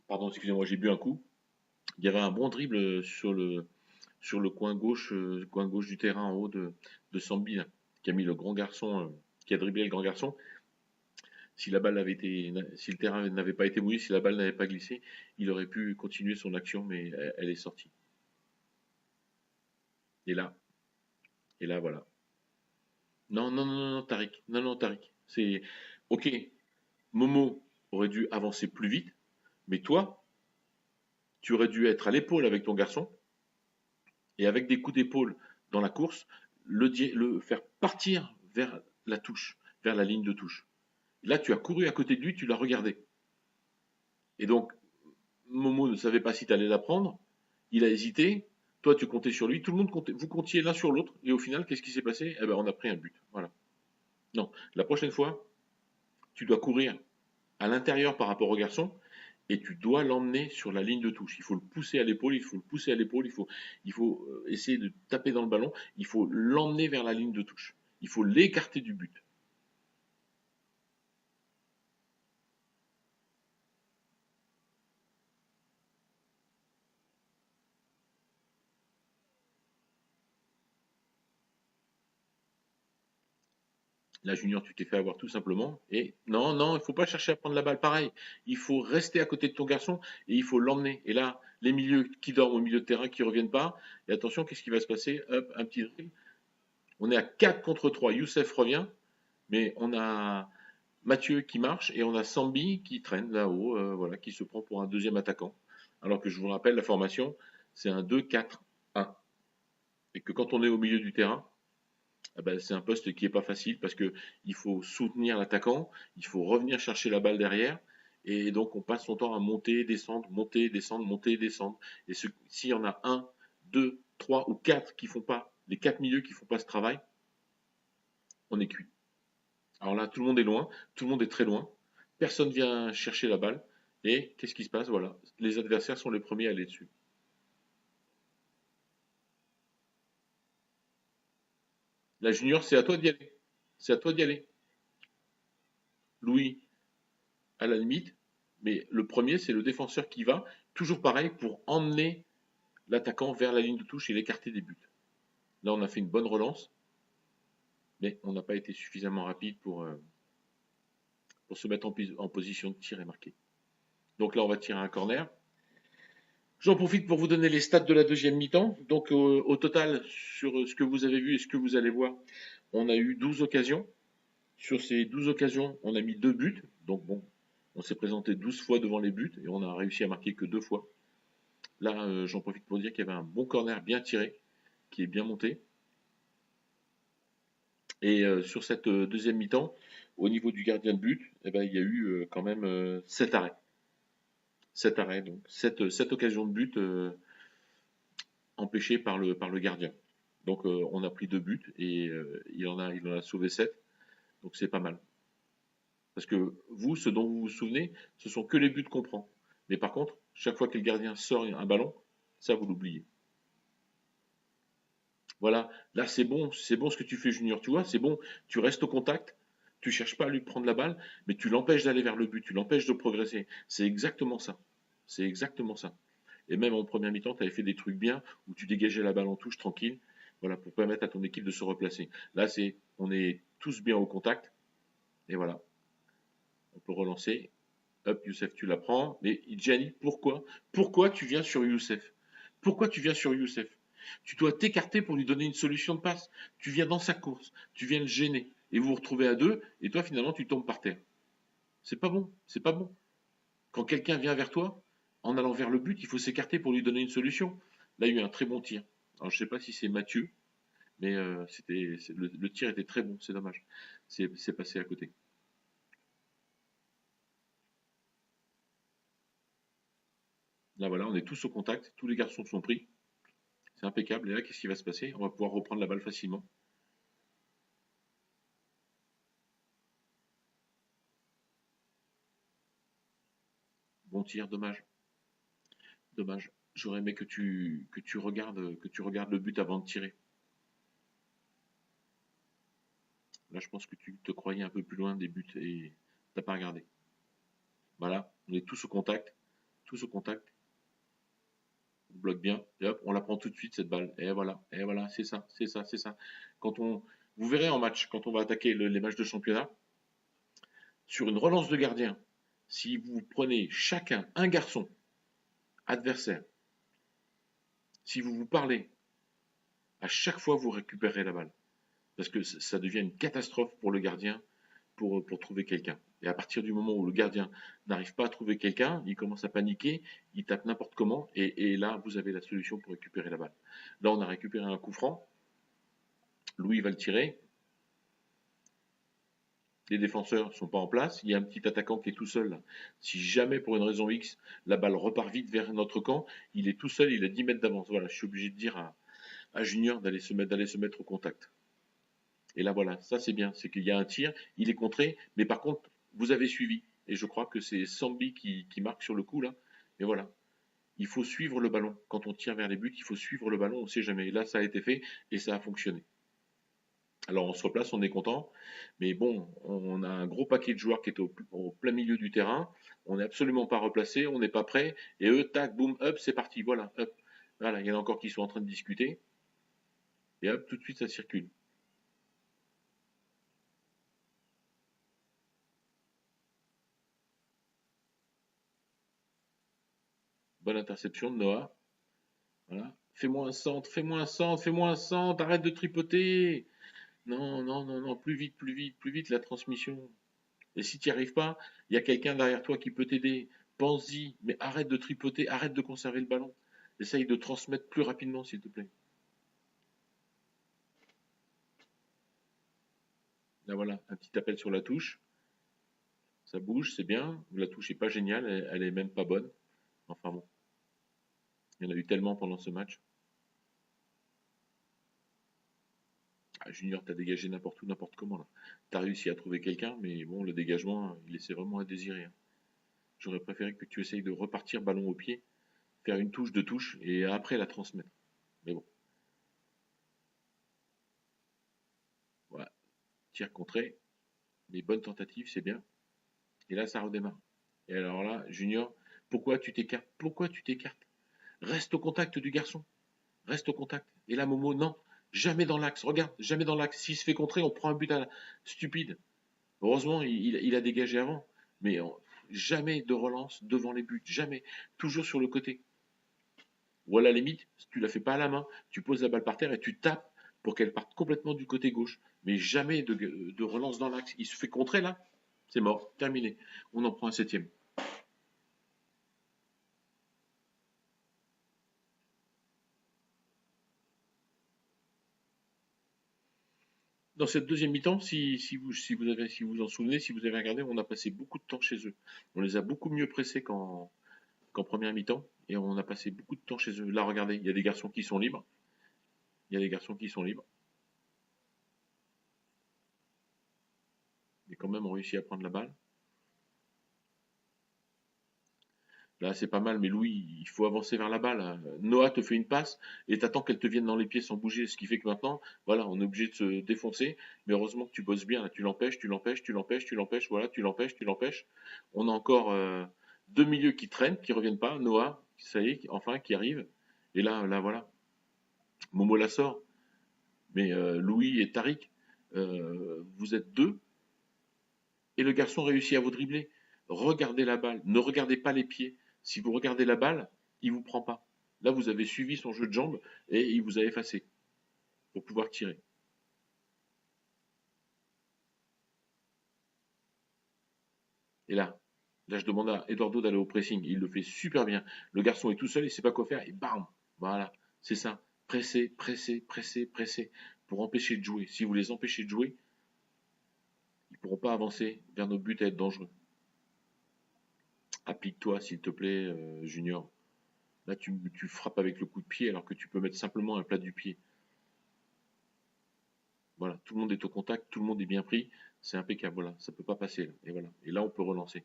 Pardon, excusez-moi, j'ai bu un coup. Il y avait un bon dribble sur le coin gauche du terrain en haut de Sambi, là, qui a mis le grand garçon, qui a dribblé le grand garçon. Si la balle avait été, si le terrain n'avait pas été mouillé, si la balle n'avait pas glissé, il aurait pu continuer son action, mais elle est sortie. Et là, et là, voilà. Non, non, non, non, non, Tariq. Non, non, Tariq. C'est ok. Momo aurait dû avancer plus vite, mais toi, tu aurais dû être à l'épaule avec ton garçon et avec des coups d'épaule dans la course, le faire partir vers la touche, vers la ligne de touche. Là, tu as couru à côté de lui, tu l'as regardé. Et donc, Momo ne savait pas si tu allais la prendre. Il a hésité. Toi, tu comptais sur lui. Tout le monde comptait. Vous comptiez l'un sur l'autre. Et au final, qu'est-ce qui s'est passé? Eh ben, on a pris un but. Voilà. Non. La prochaine fois, tu dois courir à l'intérieur par rapport au garçon et tu dois l'emmener sur la ligne de touche. Il faut le pousser à l'épaule, il faut le pousser à l'épaule, il faut essayer de taper dans le ballon, il faut l'emmener vers la ligne de touche. Il faut l'écarter du but. Là, Junior, tu t'es fait avoir tout simplement. Et non, non, il ne faut pas chercher à prendre la balle. Pareil, il faut rester à côté de ton garçon et il faut l'emmener. Et là, les milieux qui dorment au milieu de terrain, qui ne reviennent pas. Et attention, qu'est-ce qui va se passer? Hop, un petit drill. On est à 4 contre 3. Youssef revient, mais on a Mathieu qui marche et on a Sambi qui traîne là-haut, voilà, qui se prend pour un deuxième attaquant. Alors que je vous rappelle, la formation, c'est un 2-4-1. Et que quand on est au milieu du terrain, eh ben, c'est un poste qui n'est pas facile parce qu'il faut soutenir l'attaquant, il faut revenir chercher la balle derrière. Et donc, on passe son temps à monter, descendre, monter, descendre, monter, descendre. Et s'il y en a un, deux, trois ou quatre qui font pas, les quatre milieux qui font pas ce travail, on est cuit. Alors là, tout le monde est loin, tout le monde est très loin, personne vient chercher la balle, et qu'est-ce qui se passe? Voilà, les adversaires sont les premiers à aller dessus. La junior, c'est à toi d'y aller. C'est à toi d'y aller. Louis, à la limite, mais le premier, c'est le défenseur qui va, toujours pareil, pour emmener l'attaquant vers la ligne de touche et l'écarter des buts. Là, on a fait une bonne relance, mais on n'a pas été suffisamment rapide pour se mettre en position de tir et marquer. Donc là, on va tirer un corner. J'en profite pour vous donner les stats de la deuxième mi-temps. Donc au total, sur ce que vous avez vu et ce que vous allez voir, on a eu 12 occasions. Sur ces 12 occasions, on a mis 2 buts. Donc bon, on s'est présenté 12 fois devant les buts et on a réussi à marquer que 2 fois. Là, j'en profite pour dire qu'il y avait un bon corner bien tiré, qui est bien monté. Et sur cette deuxième mi-temps, au niveau du gardien de but, eh ben, il y a eu quand même 7 arrêts. 7 arrêts, donc 7 occasions de but empêchées par le gardien. Donc on a pris 2 buts et il en a sauvé 7. Donc c'est pas mal. Parce que vous, ce dont vous vous souvenez, ce sont que les buts qu'on prend. Mais par contre, chaque fois que le gardien sort un ballon, ça vous l'oubliez. Voilà, là c'est bon ce que tu fais Junior, tu vois, c'est bon, tu restes au contact, tu cherches pas à lui prendre la balle, mais tu l'empêches d'aller vers le but, tu l'empêches de progresser. C'est exactement ça. C'est exactement ça. Et même en première mi-temps, tu avais fait des trucs bien où tu dégageais la balle en touche tranquille, voilà, pour permettre à ton équipe de se replacer. Là, on est tous bien au contact, et voilà, on peut relancer. Hop, Youssef, tu la prends. Mais Gianni, pourquoi? Pourquoi tu viens sur Youssef? Pourquoi tu viens sur Youssef? Tu dois t'écarter pour lui donner une solution de passe. Tu viens dans sa course, tu viens le gêner, et vous vous retrouvez à deux, et toi finalement tu tombes par terre. C'est pas bon, c'est pas bon. Quand quelqu'un vient vers toi, en allant vers le but, il faut s'écarter pour lui donner une solution. Là, il y a eu un très bon tir. Alors je sais pas si c'est Mathieu, mais le tir était très bon, c'est dommage. C'est passé à côté. Là voilà, on est tous au contact, tous les garçons sont pris. C'est impeccable. Et là, qu'est-ce qui va se passer? On va pouvoir reprendre la balle facilement. Bon tir, dommage. Dommage. J'aurais aimé que tu regardes le but avant de tirer. Là, je pense que tu te croyais un peu plus loin des buts et t'as pas regardé. Voilà, on est tous au contact, tous au contact, on bloque bien, et hop, on la prend tout de suite cette balle. Et voilà, c'est ça, c'est ça, c'est ça. Quand on, vous verrez en match, quand on va attaquer les matchs de championnat, sur une relance de gardien, si vous prenez chacun un garçon adversaire, si vous vous parlez, à chaque fois vous récupérez la balle. Parce que ça devient une catastrophe pour le gardien pour trouver quelqu'un. Et à partir du moment où le gardien n'arrive pas à trouver quelqu'un, il commence à paniquer, il tape n'importe comment, et là, vous avez la solution pour récupérer la balle. Là, on a récupéré un coup franc, Louis va le tirer, les défenseurs ne sont pas en place, il y a un petit attaquant qui est tout seul. Là. Si jamais, pour une raison X, la balle repart vite vers notre camp, il est tout seul, il a 10 mètres d'avance. Voilà, je suis obligé de dire à Junior d'aller se mettre au contact. Et là, voilà, ça c'est bien, c'est qu'il y a un tir, il est contré, mais par contre, vous avez suivi. Et je crois que c'est Sambi qui marque sur le coup, là. Et voilà, il faut suivre le ballon. Quand on tire vers les buts, il faut suivre le ballon, on ne sait jamais. Et là, ça a été fait et ça a fonctionné. Alors on se replace, on est content, mais bon, on a un gros paquet de joueurs qui est au plein milieu du terrain, on n'est absolument pas replacé, on n'est pas prêt, et eux, tac, boum, hop, c'est parti, voilà, hop. Voilà, il y en a encore qui sont en train de discuter, et hop, tout de suite ça circule. Bonne interception de Noah. Voilà. Fais-moi un centre, fais-moi un centre, fais-moi un centre, arrête de tripoter. Non, non, non, non, plus vite, plus vite, plus vite la transmission. Et si tu n'y arrives pas, il y a quelqu'un derrière toi qui peut t'aider. Pense-y, mais arrête de tripoter, arrête de conserver le ballon. Essaye de transmettre plus rapidement, s'il te plaît. Là, voilà, un petit appel sur la touche. Ça bouge, c'est bien. La touche n'est pas géniale, elle est même pas bonne. Enfin bon, il y en a eu tellement pendant ce match. Ah, Junior, t'as dégagé n'importe où, n'importe comment là. T'as réussi à trouver quelqu'un, mais bon, le dégagement, il laissait vraiment à désirer. Hein. J'aurais préféré que tu essayes de repartir ballon au pied, faire une touche, deux touches, et après la transmettre. Mais bon, voilà. Tir contré, les bonnes tentatives, c'est bien. Et là, ça redémarre. Et alors là, Junior, pourquoi tu t'écartes? Pourquoi tu t'écartes? Reste au contact du garçon. Reste au contact. Et là, Momo, non, jamais dans l'axe. Regarde, jamais dans l'axe. S'il se fait contrer, on prend un but stupide. Heureusement, il a dégagé avant. Mais jamais de relance devant les buts. Jamais. Toujours sur le côté. Ou à la limite, si tu la fais pas à la main, tu poses la balle par terre et tu tapes pour qu'elle parte complètement du côté gauche. Mais jamais de relance dans l'axe. Il se fait contrer là, c'est mort, terminé. On en prend un septième. Dans cette deuxième mi-temps, si vous en souvenez, si vous avez regardé, on a passé beaucoup de temps chez eux. On les a beaucoup mieux pressés qu'en première mi-temps et on a passé beaucoup de temps chez eux. Là, regardez, il y a des garçons qui sont libres. Il y a des garçons qui sont libres. Mais quand même, on réussit à prendre la balle. Là, c'est pas mal, mais Louis, il faut avancer vers la balle. Hein. Noah te fait une passe et t'attends qu'elle te vienne dans les pieds sans bouger. Ce qui fait que maintenant, voilà, on est obligé de se défoncer. Mais heureusement que tu bosses bien. Là. Tu l'empêches, tu l'empêches, tu l'empêches, tu l'empêches. Voilà, tu l'empêches, tu l'empêches. On a encore deux milieux qui traînent, qui reviennent pas. Noah, ça y est, enfin, qui arrive. Et là, voilà. Momo la sort. Mais Louis et Tariq, vous êtes deux et le garçon réussit à vous dribbler. Regardez la balle, ne regardez pas les pieds. Si vous regardez la balle, il ne vous prend pas. Là, vous avez suivi son jeu de jambes et il vous a effacé pour pouvoir tirer. Et là, je demande à Eduardo d'aller au pressing. Il le fait super bien. Le garçon est tout seul, il ne sait pas quoi faire et bam. Voilà, c'est ça. Presser, presser, presser, presser pour empêcher de jouer. Si vous les empêchez de jouer, ils ne pourront pas avancer vers nos buts et être dangereux. Applique-toi, s'il te plaît, Junior. Là, tu frappes avec le coup de pied alors que tu peux mettre simplement un plat du pied. Voilà, tout le monde est au contact, tout le monde est bien pris, c'est impeccable. Voilà, ça peut pas passer. Là. Et voilà. Et là, on peut relancer.